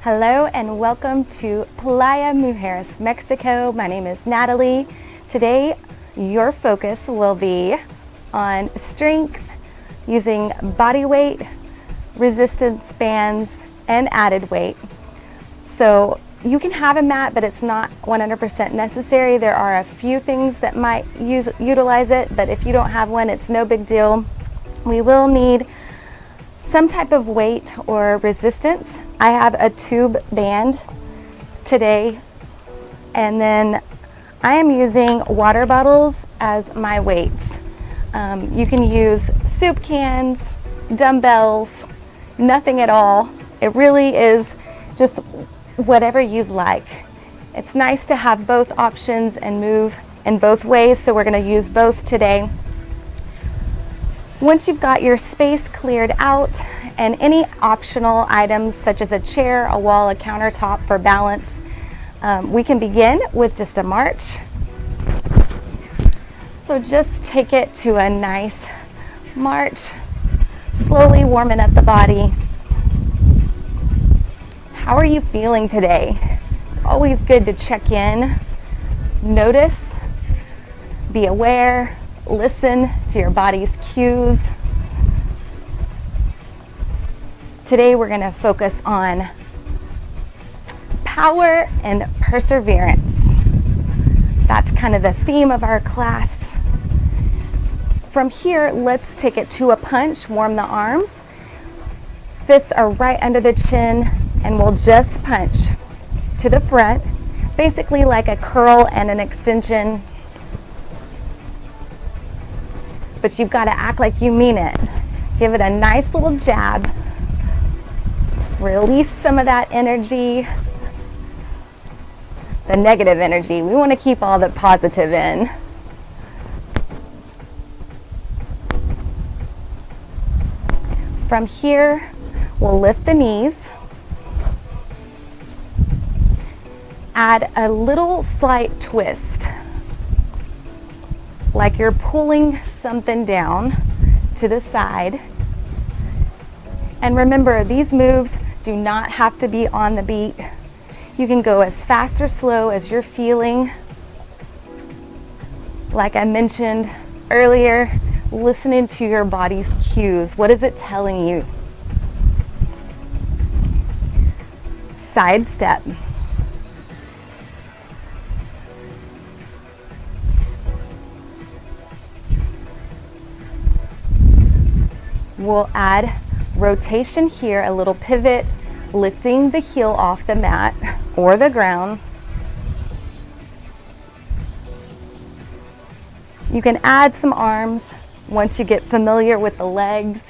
Hello and welcome to Playa Mujeres, Mexico. My name is Natalie. Today, your focus will be on strength using body weight, resistance bands, and added weight. So you can have a mat, but it's not 100% necessary. There are a few things that might utilize it, but if you don't have one, it's no big deal. We will need some type of weight or resistance. I have a tube band today, and then I am using water bottles as my weights. You can use soup cans, dumbbells, nothing at all. It really is just whatever you'd like. It's nice to have both options and move in both ways, so we're going to use both today. Once you've got your space cleared out and any optional items such as a chair, a wall, a countertop for balance, we can begin with just a march. So just take it to a nice march, slowly warming up the body. How are you feeling today? It's always good to check in, notice, be aware, listen to your body's cues. Today we're going to focus on power and perseverance. That's kind of the theme of our class. From here, let's take it to a punch, warm the arms. Fists are right under the chin, and we'll just punch to the front, basically like a curl and an extension. But you've got to act like you mean it. Give it a nice little jab. Release some of that energy, the negative energy. We want to keep all the positive in. From here, we'll lift the knees. Add a little slight twist, like you're pulling something down to the side. And remember, these moves do not have to be on the beat. You can go as fast or slow as you're feeling. Like I mentioned earlier, listening to your body's cues. What is it telling you? Side step. We'll add rotation here, a little pivot, lifting the heel off the mat or the ground. You can add some arms once you get familiar with the legs,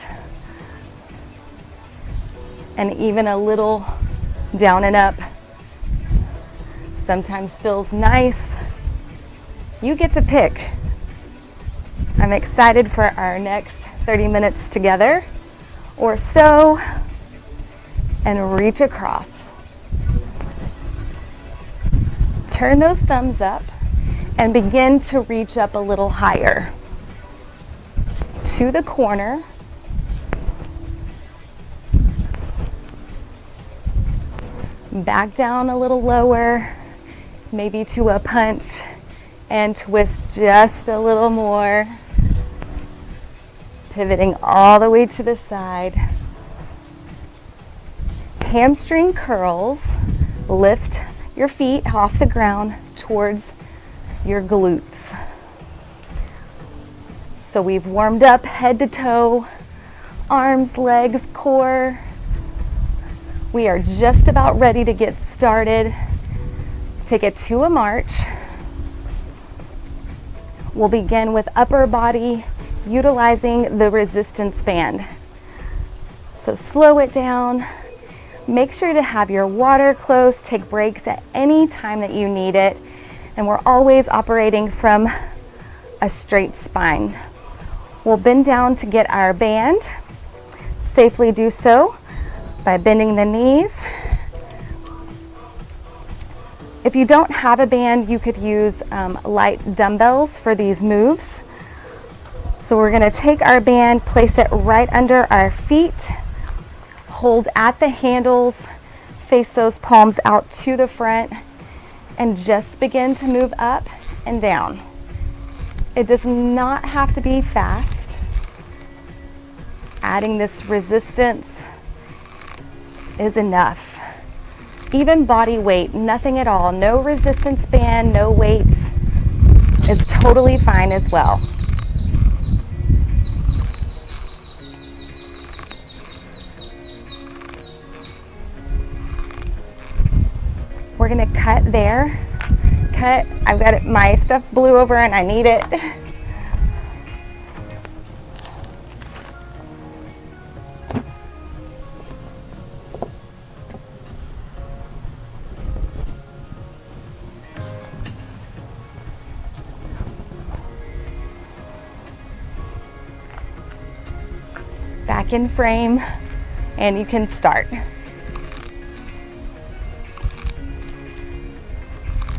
and even a little down and up sometimes feels nice. You get to pick. I'm excited for our next 30 minutes together or so, and reach across. Turn those thumbs up and begin to reach up a little higher to the corner. Back down a little lower, maybe to a punch, and twist just a little more. Pivoting all the way to the side. Hamstring curls. Lift your feet off the ground towards your glutes. So we've warmed up head to toe, arms, legs, core. We are just about ready to get started. Take it to a march. We'll begin with upper body, utilizing the resistance band. So slow it down. Make sure to have your water close. Take breaks at any time that you need it. And we're always operating from a straight spine. We'll bend down to get our band. Safely do so by bending the knees. If you don't have a band, you could use light dumbbells for these moves. So we're going to take our band, place it right under our feet, hold at the handles, face those palms out to the front and just begin to move up and down. It does not have to be fast. Adding this resistance is enough. Even body weight, nothing at all, no resistance band, no weights is totally fine as well. We're gonna cut there. Cut, I've got it, my stuff blew over and I need it. Back in frame, and you can start.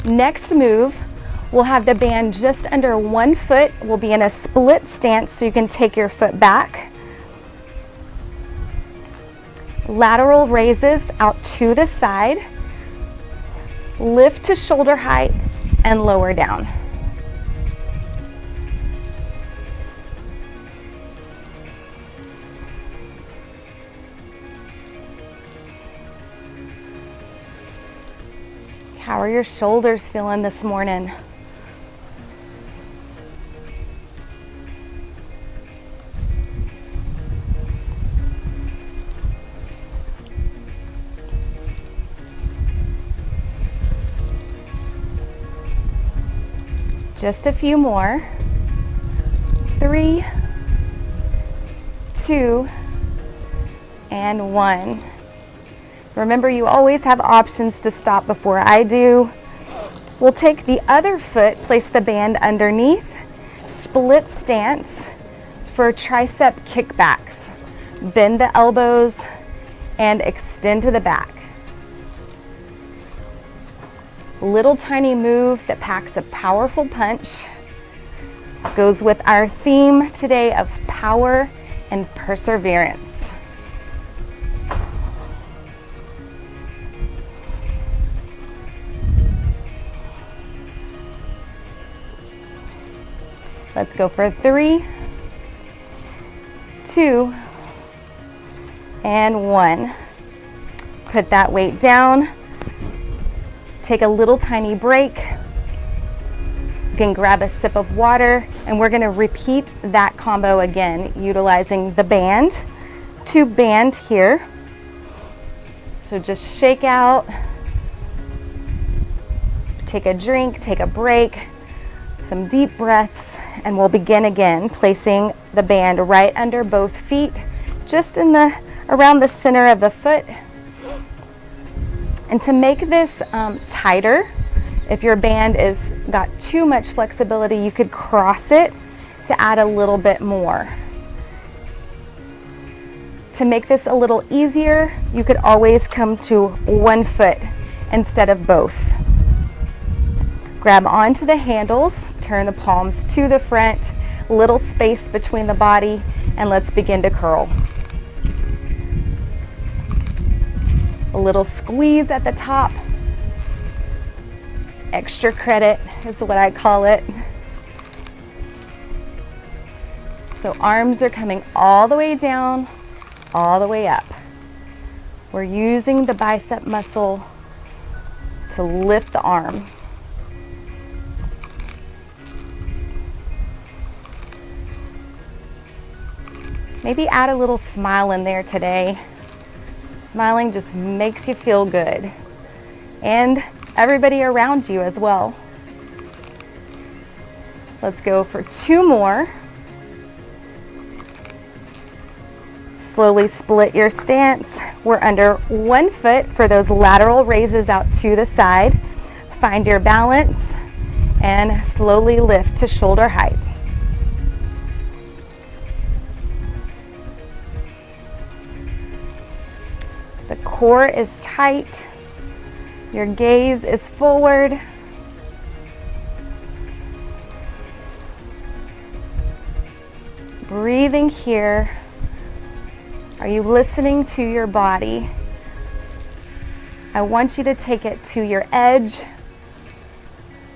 Next move, we'll have the band just under 1 foot. We'll be in a split stance, so you can take your foot back. Lateral raises out to the side. Lift to shoulder height and lower down. How are your shoulders feeling this morning? Just a few more. 3, 2, and 1. Remember, you always have options to stop before I do. We'll take the other foot, place the band underneath, split stance for tricep kickbacks. Bend the elbows and extend to the back. Little tiny move that packs a powerful punch. Goes with our theme today of power and perseverance. Let's go for 3, 2, and 1. Put that weight down. Take a little tiny break. You can grab a sip of water, and we're going to repeat that combo again, utilizing the band to band here. So just shake out, take a drink, take a break, some deep breaths, and we'll begin again, placing the band right under both feet, just in the around the center of the foot. And to make this tighter, if your band is got too much flexibility, you could cross it to add a little bit more. To make this a little easier, you could always come to 1 foot instead of both. Grab onto the handles, turn the palms to the front, little space between the body, and let's begin to curl. A little squeeze at the top. Extra credit is what I call it. So arms are coming all the way down, all the way up. We're using the bicep muscle to lift the arm. Maybe add a little smile in there today. Smiling just makes you feel good. And everybody around you as well. Let's go for 2 more. Slowly split your stance. We're under 1 foot for those lateral raises out to the side. Find your balance and slowly lift to shoulder height. The core is tight. Your gaze is forward. Breathing here. Are you listening to your body? I want you to take it to your edge,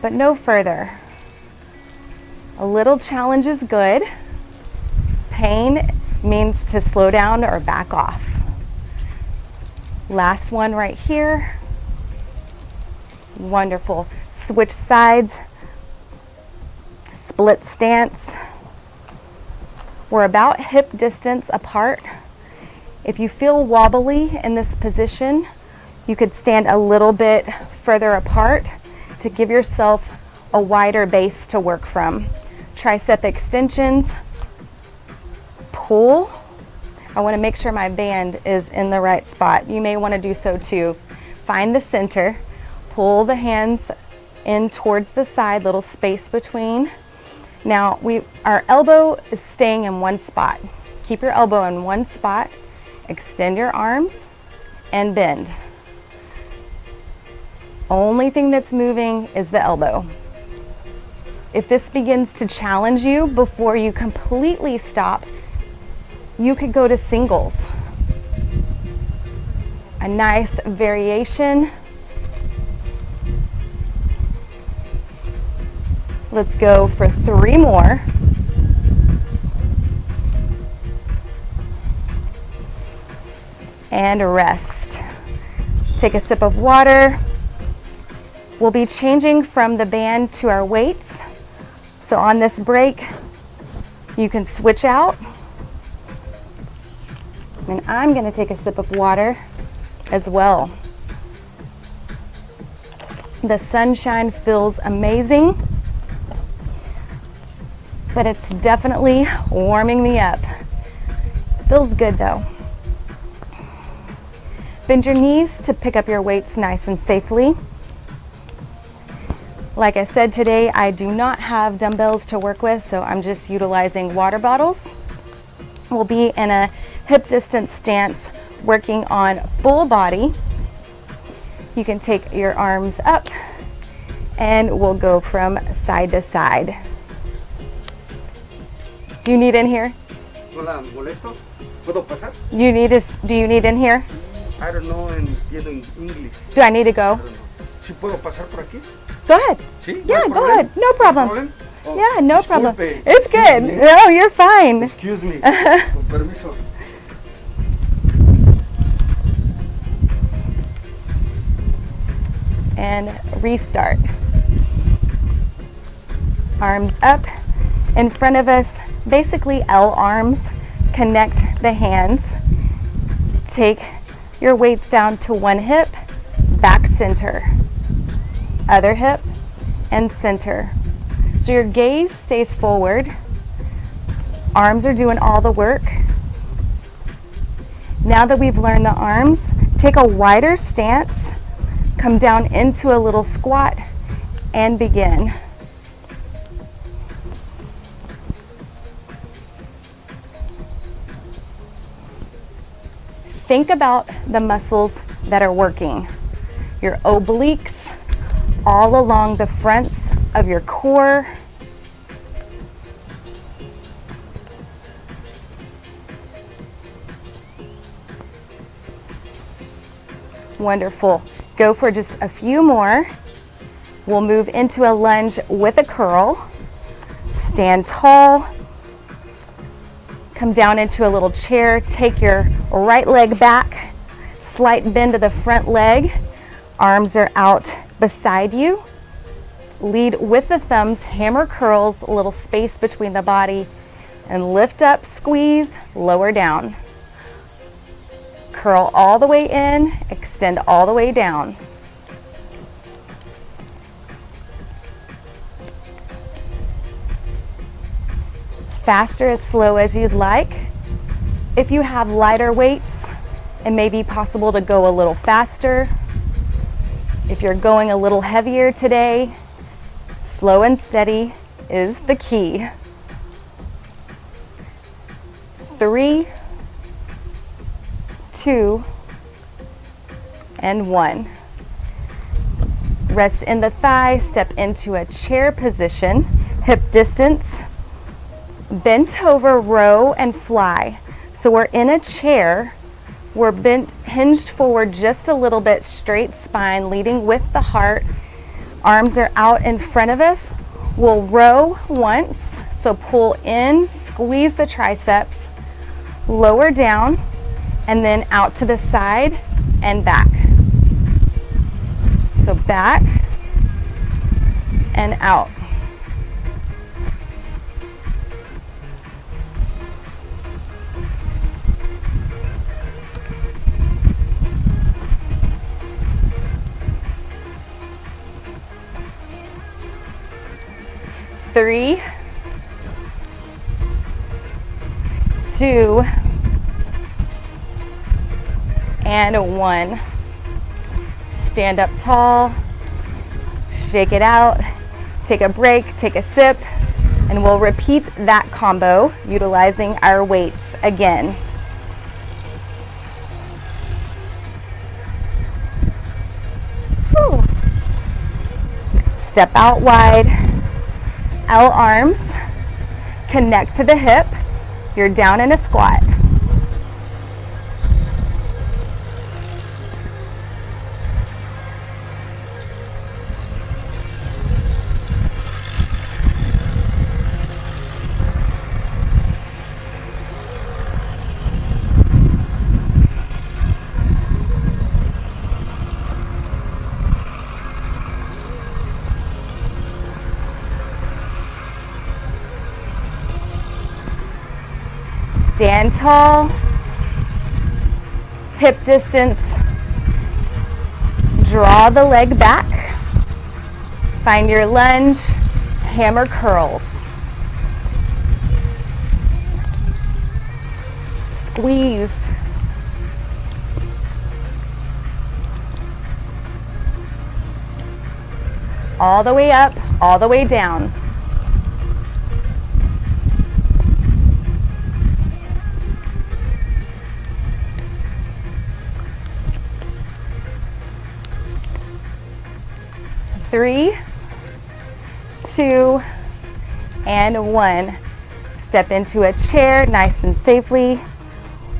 but no further. A little challenge is good. Pain means to slow down or back off. Last one right here. Wonderful. Switch sides. Split stance. We're about hip distance apart. If you feel wobbly in this position, you could stand a little bit further apart to give yourself a wider base to work from. Tricep extensions. Pull. I want to make sure my band is in the right spot. You may want to do so too. Find the center. Pull the hands in towards the side, little space between. Now, our elbow is staying in one spot. Keep your elbow in one spot. Extend your arms and bend. Only thing that's moving is the elbow. If this begins to challenge you before you completely stop, you could go to singles. A nice variation. Let's go for 3 more. And rest. Take a sip of water. We'll be changing from the band to our weights. So on this break, you can switch out. And I'm going to take a sip of water as well. The sunshine feels amazing, but it's definitely warming me up. Feels good though. Bend your knees to pick up your weights nice and safely. Like I said, today I do not have dumbbells to work with, so I'm just utilizing water bottles. We'll be in a hip distance stance, working on full body. You can take your arms up and we'll go from side to side. Do you need in here? Hola, molesto? ¿Puedo pasar? Do you need in here? I don't know, entiendo English. Do I need to go? ¿Sí puedo pasar por aquí? Go ahead. ¿Sí? Yeah, ¿No hay go problema? ahead. No problem. ¿No hay problema? Oh, Yeah, no problem. disculpe. It's good. Excuse me. No, you're fine. Excuse me. Con permiso. And restart. Arms up in front of us, basically L arms. Connect the hands. Take your weights down to one hip, back center. Other hip and center. So your gaze stays forward. Arms are doing all the work. Now that we've learned the arms, take a wider stance, come down into a little squat, and begin. Think about the muscles that are working. Your obliques, all along the fronts of your core. Wonderful. Go for just a few more. We'll move into a lunge with a curl. Stand tall. Come down into a little chair. Take your right leg back. Slight bend to the front leg. Arms are out beside you. Lead with the thumbs, hammer curls, a little space between the body, and lift up, squeeze, lower down. Curl all the way in, extend all the way down. Faster as slow as you'd like. If you have lighter weights, it may be possible to go a little faster. If you're going a little heavier today, slow and steady is the key. 3, 2, and 1. Rest in the thigh, step into a chair position, hip distance, bent over, row and fly. So we're in a chair, We're bent, hinged forward just a little bit, straight spine, leading with the heart. Arms are out in front of us. We'll row once, so pull in, squeeze the triceps, lower down, and then out to the side and back. So back and out. Three, 2, and 1. Stand up tall, shake it out, take a break, take a sip, and we'll repeat that combo utilizing our weights again. Whew. Step out wide, L arms, connect to the hip. You're down in a squat. Stand tall, hip distance, draw the leg back, find your lunge, hammer curls. Squeeze. All the way up, all the way down. Three, 2, and 1. Step into a chair nice and safely.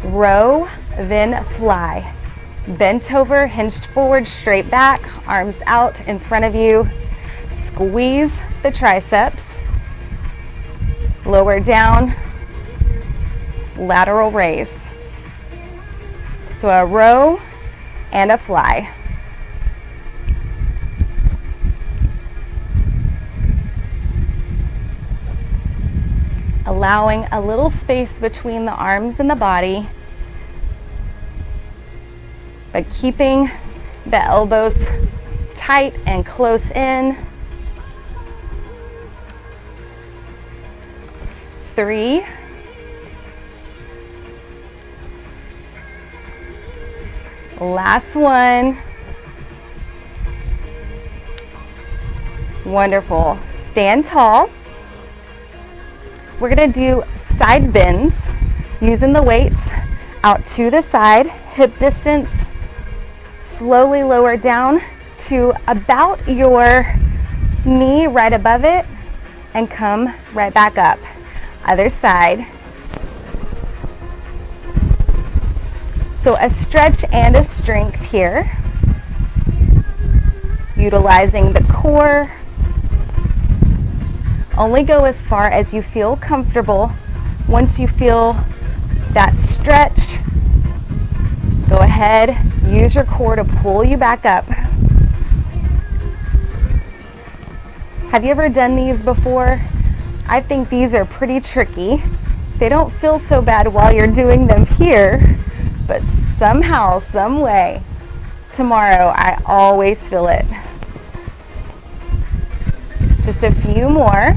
Row, then fly. Bent over, hinged forward, straight back, arms out in front of you. Squeeze the triceps. Lower down, lateral raise. So a row and a fly. Allowing a little space between the arms and the body, but keeping the elbows tight and close in. 3, 'Last one. Wonderful. Stand tall. We're going to do side bends using the weights out to the side, hip distance, slowly lower down to about your knee right above it and come right back up. Other side. So a stretch and a strength here, utilizing the core. Only go as far as you feel comfortable. Once you feel that stretch, go ahead, use your core to pull you back up. Have you ever done these before? I think these are pretty tricky. They don't feel so bad while you're doing them here, but somehow, some way, tomorrow I always feel it. Just a few more.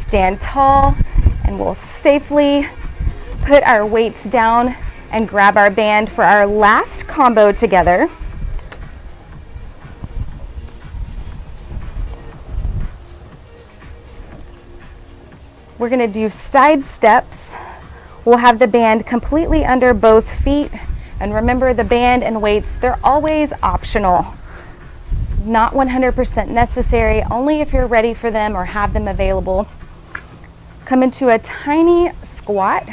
Stand tall, and we'll safely put our weights down and grab our band for our last combo together. We're going to do side steps. We'll have the band completely under both feet. And remember, the band and weights, they're always optional. Not 100% necessary, only if you're ready for them or have them available. Come into a tiny squat,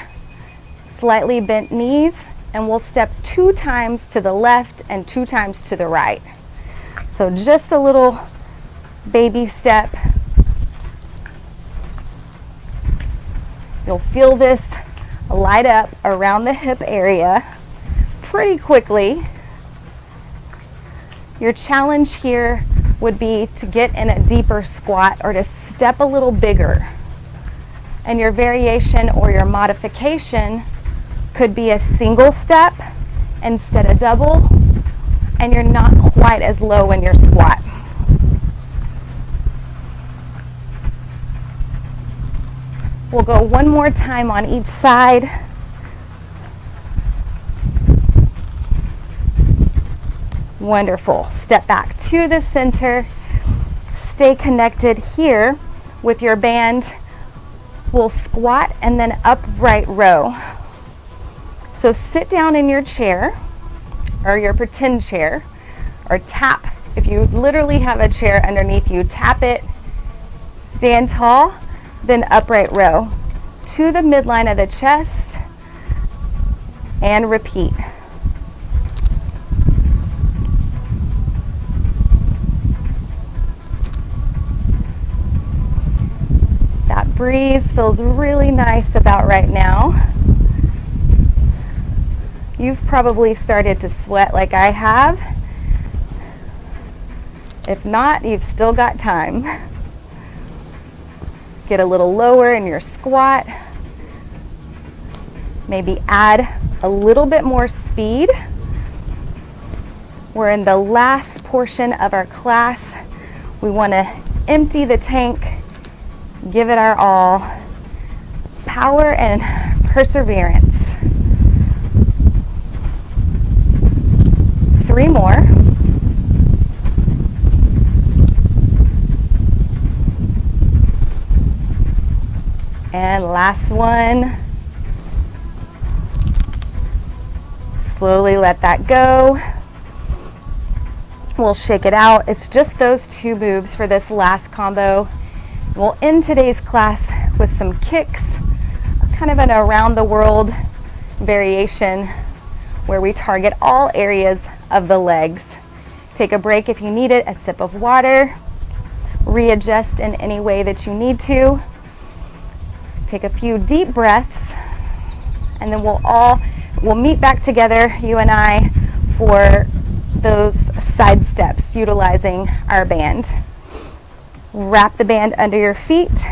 slightly bent knees, and we'll step 2 times to the left and 2 times to the right. So just a little baby step. You'll feel this light up around the hip area pretty quickly. Your challenge here would be to get in a deeper squat or to step a little bigger. And your variation or your modification could be a single step instead of double, and you're not quite as low in your squat. We'll go one more time on each side. Wonderful. Step back to the center. Stay connected here with your band. We'll squat and then upright row. So sit down in your chair or your pretend chair, or tap. If you literally have a chair underneath you, tap it, stand tall, then upright row to the midline of the chest, and repeat. That breeze feels really nice about right now. You've probably started to sweat like I have. If not, you've still got time. Get a little lower in your squat. Maybe add a little bit more speed. We're in the last portion of our class. We want to empty the tank, give it our all. Power and perseverance. 3 more. And last one. Slowly let that go. We'll shake it out. It's just those 2 moves for this last combo. We'll end today's class with some kicks, kind of an around the world variation where we target all areas of the legs. Take a break if you need it, a sip of water, readjust in any way that you need to. Take a few deep breaths, and then we'll meet back together, you and I, for those side steps utilizing our band. Wrap the band under your feet.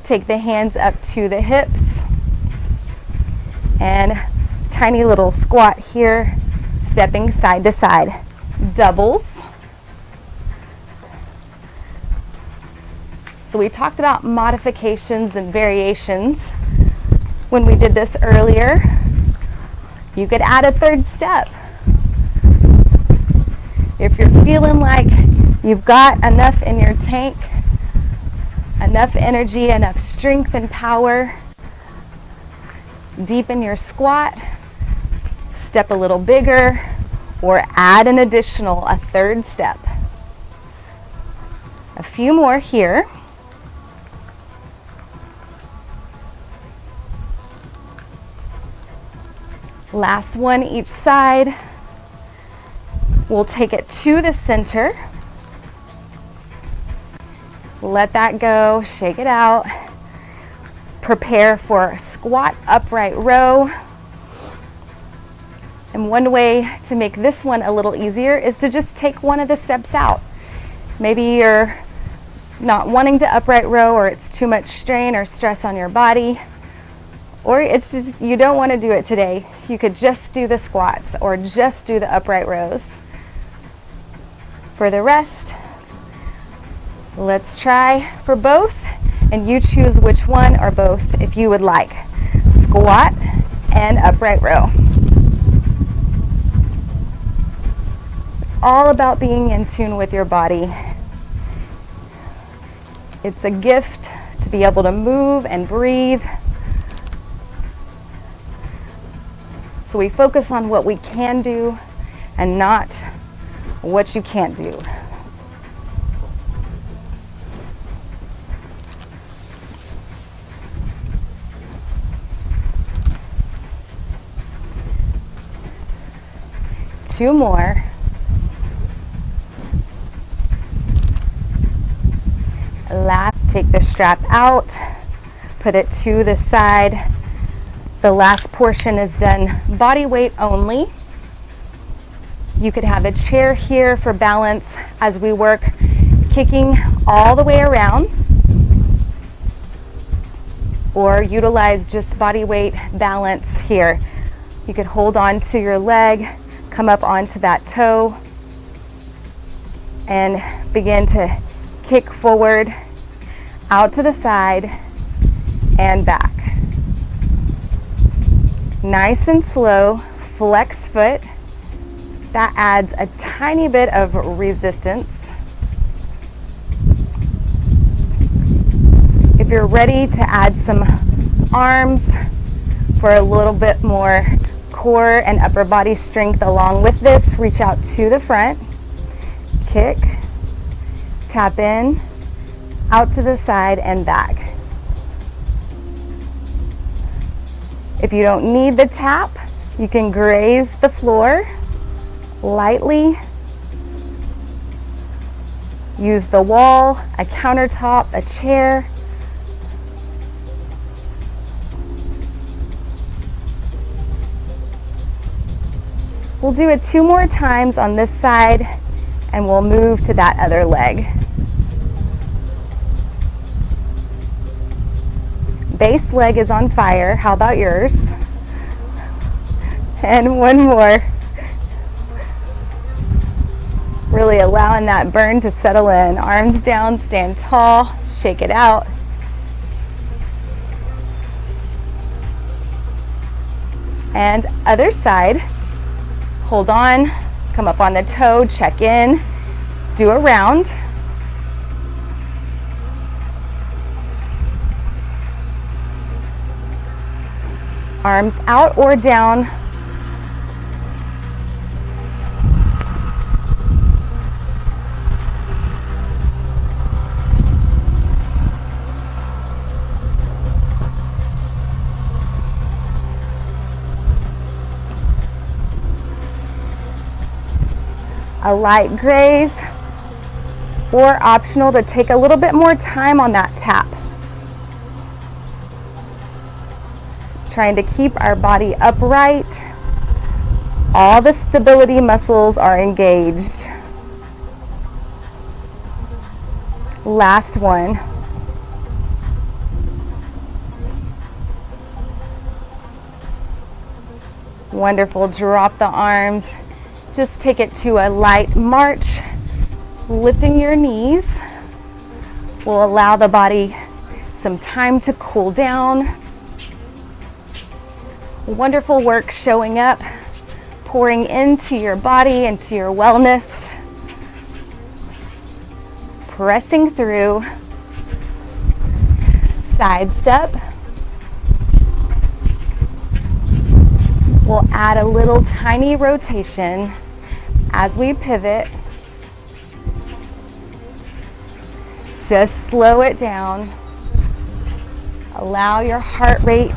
Take the hands up to the hips, and tiny little squat here, stepping side to side. Doubles. So we talked about modifications and variations when we did this earlier. You could add a 3rd step. If you're feeling like you've got enough in your tank, enough energy, enough strength and power, deepen your squat, step a little bigger, or add an additional, a 3rd step. A few more here. Last one each side. We'll take it to the center. Let that go, shake it out. Prepare for squat upright row. And one way to make this one a little easier is to just take one of the steps out. Maybe you're not wanting to upright row, or it's too much strain or stress on your body, or it's just you don't want to do it today. You could just do the squats or just do the upright rows. For the rest, let's try for both, and you choose which one or both if you would like. Squat and upright row. It's all about being in tune with your body. It's a gift to be able to move and breathe. So we focus on what we can do and not what you can't do. 2 more. Take the strap out, put it to the side. The last portion is done body weight only. You could have a chair here for balance as we work kicking all the way around, or utilize just body weight balance here. You could hold on to your leg, come up onto that toe, and begin to kick forward, out to the side, and back. Nice and slow, flex foot. That adds a tiny bit of resistance. If you're ready to add some arms for a little bit more core and upper body strength along with this, reach out to the front, kick, tap in, out to the side and back. If you don't need the tap, you can graze the floor lightly. Use the wall, a countertop, a chair. We'll do it 2 more times on this side and we'll move to that other leg. Base leg is on fire. How about yours? And 1 more. Really allowing that burn to settle in. Arms down, stand tall, shake it out. And other side. Hold on, come up on the toe, check in, do a round. Arms out or down. A light graze, or optional to take a little bit more time on that tap. Trying to keep our body upright. All the stability muscles are engaged. Last one. Wonderful. Drop the arms. Just take it to a light march, lifting your knees. Will allow the body some time to cool down. Wonderful work showing up, pouring into your body, into your wellness. Pressing through. Side step. We'll add a little tiny rotation as we pivot. Just slow it down. Allow your heart rate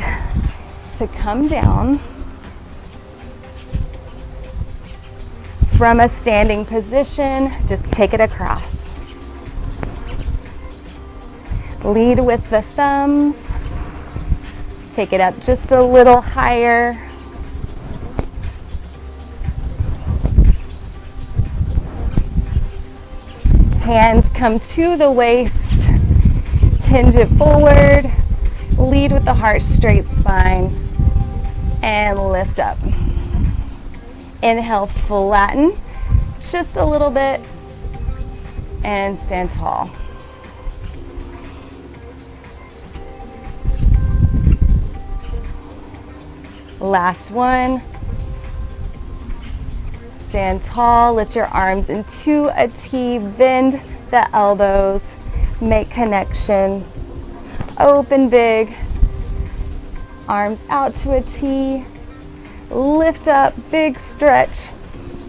to come down. From a standing position, just take it across. Lead with the thumbs. Take it up just a little higher. Hands come to the waist, hinge it forward, lead with the heart, straight spine, and lift up. Inhale, flatten just a little bit, and stand tall. Last one. Stand tall, lift your arms into a T, bend the elbows, make connection, open big, arms out to a T, lift up, big stretch,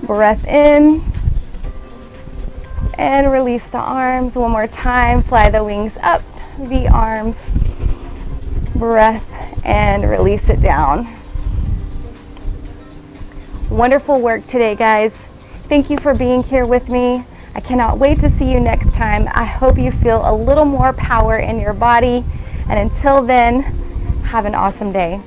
breath in, and release the arms. One more time, fly the wings up, V arms, breath, and release it down. Wonderful work today, guys. Thank you for being here with me. I cannot wait to see you next time. I hope you feel a little more power in your body. And until then, have an awesome day.